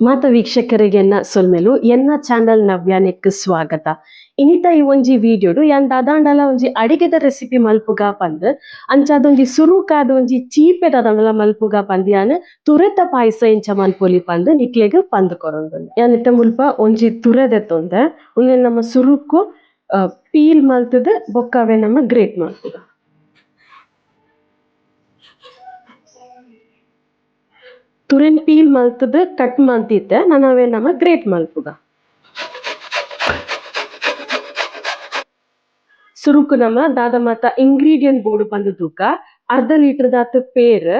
ಮಾತ ವೀಕ್ಷಕರಿಗೆ ಸೊಲ್ಮೆಲು ಎನ್ನ ಚಾನಲ್ ನವ್ಯಾನೆಕ್ ಸ್ವಾಗತ. ಇನಿತ ಈ ಒಂಜಿ ವಿಡಿಯೋಡು ಯಾನ್ ದಾದಾಂಡಲ ಒಂಜಿ ಅಡಿಗೆದ ರೆಸಿಪಿ ಮಲ್ಪುಗ ಪಂದ್ ಅಂಚಾದೊಂಜಿ ಸುರುಕಾದ ಒಂಜಿ ಚೀಪೆ ದಾದಾಂಡಲ ಮಲ್ಪುಗ ಪಂದ್ ಯಾನ್ ತುರೆತ ಪಾಯಸ ಇಂಚ ಮಲ್ಪೊಲಿ ಪಂದ್ ನಿಕ್ಲೆಗ್ ಪಂದ್ ಕೊರೊಂದು. ಯಾನ್ ಇತ್ತ ಮುಲ್ಪ ಒಂಜಿ ತುರೆದೆತ್ತೊಂದೆ ಉಂದು ನಮ್ಮ ಸುರುಕು ಪೀಲ್ ಮಲ್ತದ್ ಬೊಕ್ಕವೆ ನಮ್ಮ ಗ್ರೇಟ್ ಮಲ್ಪುಗ. ತುರೆನ್ ಪೀಲ್ ಮಲ್ತದ್ ಕಟ್ ಮಲ್ತಿತ್ತೆ ನಾನು ಅವೇ ನಮ್ಮ ಗ್ರೇಟ್ ಮಲ್ಪುಗ. ಸುರುಕು ನಮ್ಮ ದಾದ ಮಾತ ಇಂಗ್ರೀಡಿಯಂಟ್ ಬೋರ್ಡ್ ಪಂದ್ ತೂಕ ಅರ್ಧ ಲೀಟರ್ ದಾತ್ ಪೇರ್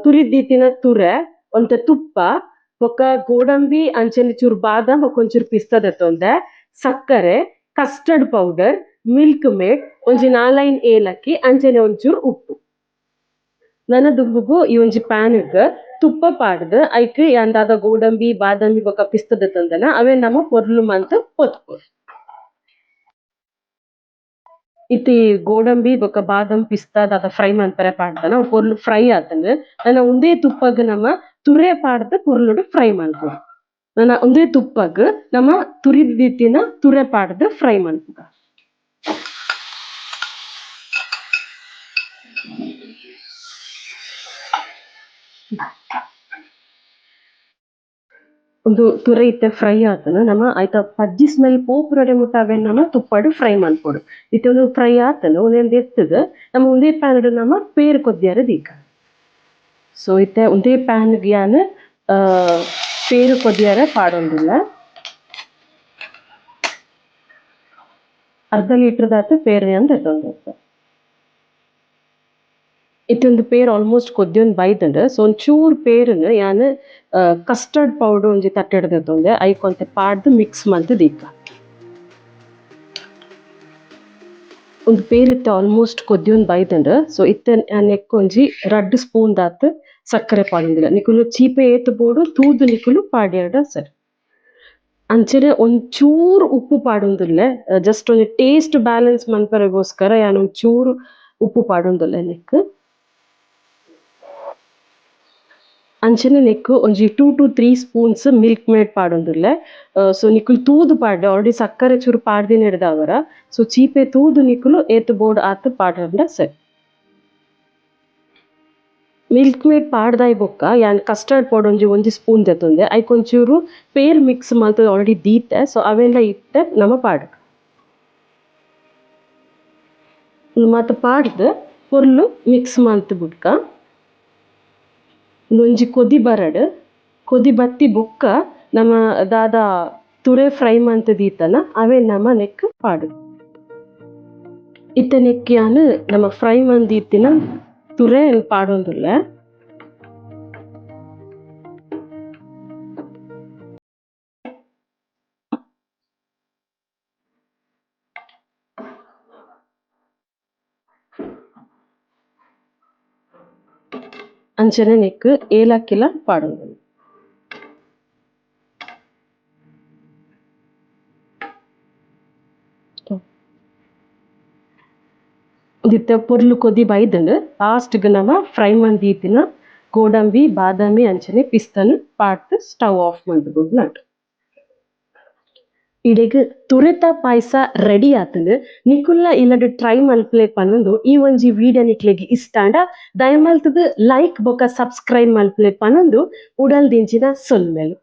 ತುರಿದೀತಿನ ತುರೆ ಒಂತೆ ತುಪ್ಪ ಬೊಕ್ಕ ಗೋಡಂಬಿ ಅಂಚನೆ ಚೂರು ಬಾದಾಮ್ ಬೊಕ್ಕ ಒಂಚೂರು ಪಿಸ್ತಾ ದೆತ್ತೊಂದೆ ಸಕ್ಕರೆ ಕಸ್ಟರ್ಡ್ ಪೌಡರ್ ಮಿಲ್ಕ್ ಮೇಡ್ ಒಂಜಿ 4 ಏಲಕ್ಕಿ ಅಂಚನೆ ಒಂಚೂರು ಉಪ್ಪು. ನನ್ನ ದುಂಬುಗು ಈ ಒಂಜಿ ಪ್ಯಾನ್ಗ್ ತುಪ್ಪ ಪಾಡ್ದು ಐಕ್ ಯಾಂದಾದ ಗೋಡಂಬಿ ಬಾದಾಮಿ ಬೊಕ್ಕ ಪಿಸ್ತಾ ದೆತ್ತೊಂದೆನ ಅವೇ ನಮ್ಮ ಪೊರ್ಲು ಮಂತ್ ಪೊತ್ಕು. ಇತಿ ಗೋಡಂಬಿ ಬೊಕ್ಕ ಬಾದಾಮ್ ಪಿಸ್ತಾ ದಾದ ಫ್ರೈ ಮನ್ಪರೆ ಪಾಡ್ದನ ಅವು ಪೊರ್ಲು ಫ್ರೈ ಆತಂಡ್ ನನ್ನ ಒಂದೇ ತುಪ್ಪಗ್ ನಮ್ಮ ತುರೆ ಪಾಡ್ದ್ ಪೊರ್ಲುಡು ಫ್ರೈ ಮಲ್ಪುಗ. ನನ್ನ ಒಂದೇ ತುಪ್ಪಗ್ ನಮ್ಮ ತುರಿದಿತ್ತಿನ ತುರೆ ಪಾಡ್ದ್ ಫ್ರೈ ಮಲ್ಪುಗ. ಒಂದು ತುರೆ ಇತ್ತೆ ಫ್ರೈ ಆತನ ನಮ್ಮ ಐತ ಪಜ್ಜಿ ಸ್ಮೆಲ್ ಪೋಪುರಡೆ ಮುಟ್ಟ ಅವೆನ್ ನಮ್ಮ ತುಪ್ಪಡ್ ಫ್ರೈ ಮಲ್ಪೊಡು. ಇತ್ತೆ ಒಂದು ಫ್ರೈ ಆತನ ಒಂದೊಂದು ಎತ್ತದ ನಮ್ಮ ಒಂದೇ ಪ್ಯಾನ್ಡ್ ನಮ್ಮ ಪೇರ್ ಕೊದ್ದಿಯಾರ ದೀಕ. ಸೊ ಇತ್ತೆ ಒಂದೇ ಪ್ಯಾನ್ಗ್ ಯಾನ್ ಪೇರು ಕೊದ್ದಿಯಾರ ಪಾಡೊಂದುಲ್ಲ. ಅರ್ಧ ಲೀಟರ್ ದಾತ್ ಪೇರ್ ಯಾನ್ ದೆತ್ತೊಂದು. ಇತ್ತೊಂದು ಪೇರ್ ಆಲ್ಮೋಸ್ಟ್ ಕೊದ್ದಿಯೊಂದು ಬೈತಂಡ್ ಸೊ ಒಂಚೂರು ಪೇರ್ನ್ ಯಾನ್ ಕಸ್ಟರ್ಡ್ ಪೌಡರ್ ಒಂಜಿ ತಟ್ಟೆಡ್ ದೆತ್ತೊಂದೆ ಐಕ್ ಒಂತೆ ಪಾಡ್ದ್ ಮಿಕ್ಸ್ ಮಲ್ತ್ ದೀಕ. ಒಂದು ಪೇರ್ ಇತ್ತೆ ಆಲ್ಮೋಸ್ಟ್ ಕೊದ್ದಿಯೊಂದು ಬೈತಂಡ್ ಸೊ ಇತ್ತೆ ನೆಕ್ ಒಂಜಿ ರಡ್ಡ್ ಸ್ಪೂನ್ ದಾತ್ ಸಕ್ಕರೆ ಪಾಡೊಂದುಲ್ಲ ನಿಕುಲು ಚೀಪೆ ಏತ್ ಬೋಡು ತೂದು ನಿಕುಲು ಪಾಡ್ಯರ್ಡ ಸರಿ. ಅಂಚನೆ ಒಂಚೂರು ಉಪ್ಪು ಪಾಡೊಂದುಲ್ಲೆ ಜಸ್ಟ್ ಒಂಜಿ ಟೇಸ್ಟ್ ಬ್ಯಾಲೆನ್ಸ್ ಮನ್ಪರೆಗೋಸ್ಕರ ಯಾನ್ ಒಂಚೂರು ಉಪ್ಪು ಪಾಡೊಂದುಲ್ಲೆ ನೆಕ್. ಅಂಚನೆ ನೆಕ್ ಒಂಜಿ 2 to 3 ಸ್ಪೂನ್ಸ್ ಮಿಲ್ಕ್ ಮೇಡ್ ಪಾಡೊಂದುಲ್ಲೆ. ಸೊ ನಿಕುಲು ತೂದು ಪಾಡ್ಡೆ ಆಲ್ರೆಡಿ ಸಕ್ಕರೆ ಚೂರು ಪಾಡ್ದಿನ ಹಿಡ್ದಾವರ ಸೊ ಚೀಪೆ ತೂದು ನಿಕುಲು ಏತ್ ಬೋರ್ಡ್ ಆತ್ ಪಾಡ್ಯರ್ಡ ಸರಿ. ಮಿಲ್ಕ್ ಮೇಡ್ ಪಾಡ್ದಾಯ್ ಬೊಕ್ಕ ಯಾನ್ ಕಸ್ಟರ್ಡ್ ಪೌಡರ್ ಒಂಜಿ ಸ್ಪೂನ್ ದೆತ್ತೊಂದೆ ಐಕ್ ಒಂಚೂರು ಪೇರ್ ಮಿಕ್ಸ್ ಮಲ್ತದ್ ಆಲ್ರೆಡಿ ದೀತೆ ಸೊ ಅವೆಲ್ಲ ಇತ್ತೆ ನಮ್ಮ ಪಾಡ್. ಮಾತ ಪಾಡ್ದ್ ಪೊರ್ಲು ಮಿಕ್ಸ್ ಮಲ್ತ್ ಬುಡ್ಕ ಒಂಜಿ ಕೊದಿ ಬರಡ್ ಕೊದಿ ಬತ್ತಿ ಬೊಕ್ಕ ನಮ್ಮ ದಾದ ತುರೆ ಫ್ರೈ ಮಂತ್ ದೀತನ ಅವೇ ನಮ್ಮ ನೆಕ್ ಪಾಡ್. ಇತ್ತೆ ನೆಕ್ ಯಾನ್ ನಮ್ಮ ಫ್ರೈ ಮಂತ್ ದೀತಿನ ತುರೆ ಪಾಡೊಂದುಲ್ಲೆ. ಅಂಚನೆ ನೆಕ್ ಏಲಕ್ಕಿಲ ಪಾಡೊಂದುಲ್ಲೆ. ಇತ್ತೆ ಪೊರ್ಲು ಕೊದಿ ಬೈದಂಡ್ ಲಾಸ್ಟ್ಗ್ ನಮ್ಮ ಫ್ರೈ ಮಂತ್ ದೀತಿನ ಗೋಡಂಬಿ ಬಾದಾಮಿ ಅಂಚನೆ ಪಿಸ್ತನ್ ಪಾಡ್ದ್ ಸ್ಟವ್ ಆಫ್ ಮಲ್ತುದು ಉಂಡು. ಇಡೆಗ್ ತುರೆತ ಪಾಯಸ ರೆಡಿ ಆತಂಡ್ ನಿಕುಲ್ಲ ಇಲ್ಲಡ್ ಟ್ರೈ ಮಲ್ಪಲೆ ಪನೊಂದು ಈ ಒಂಜಿ ವಿಡಿಯೋ ನಿಕ್ಲೆಗ್ ಇಷ್ಟ ಅಂಡ ದಯಮಲ್ತದ್ ಲೈಕ್ ಬೊಕ್ಕ ಸಬ್ಸ್ಕ್ರೈಬ್ ಮಲ್ಪಲೆ ಪನೊಂದು ಉಡಲ್ ದಿಂಚಿನ ಸೊಲ್ಮೆಲು.